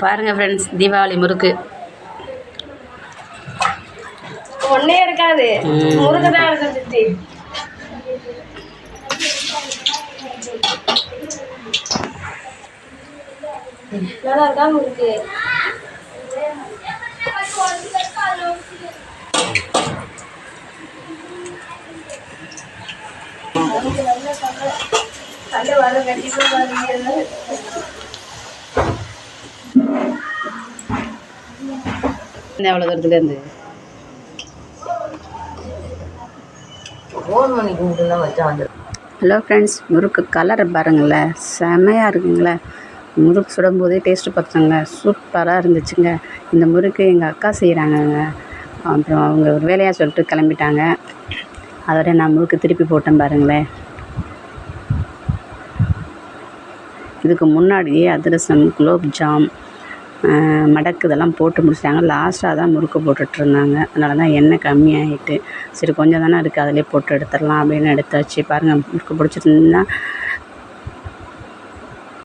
பாருங்கள் ஃப்ரெண்ட்ஸ், தீபாவளி முறுக்கு ஒன்றே இருக்காது, முறுக்கு தான் எடுத்துச்சு. நல்லா இருக்கா முறுக்கு? நல்ல வர கண்டிப்பாக வருங்க. எவ்வளோ தூரத்துலேருந்து ஃபோன் பண்ணி கும்பிட்டுலாம் வச்சா வந்து. ஹலோ ஃப்ரெண்ட்ஸ், முறுக்கு கலரை பாருங்களேன், செமையாக இருக்குங்களே. முறுக்கு சுடும்போதே டேஸ்ட்டு பார்த்துங்க, சூப்பராக இருந்துச்சுங்க. இந்த முறுக்கு எங்கள் அக்கா செய்கிறாங்கங்க. அப்புறம் அவங்க ஒரு வேலையாக சொல்லிட்டு கிளம்பிட்டாங்க. அதோட நான் முறுக்கு திருப்பி போட்டேன் பாருங்களேன். இதுக்கு முன்னாடியே அதிரசம், குலோப்ஜாம், மடக்கு இதெல்லாம் போட்டு முடிச்சிட்டாங்க. லாஸ்ட்டாக தான் முறுக்கு போட்டுட்ருந்தாங்க. அதனால தான் எண்ணெய் கம்மியாகிட்டு, சரி கொஞ்சம் தானே இருக்குது அதிலே போட்டு எடுத்துடலாம் அப்படின்னு எடுத்தாச்சு. பாருங்கள், முறுக்கு பிடிச்சிருந்தா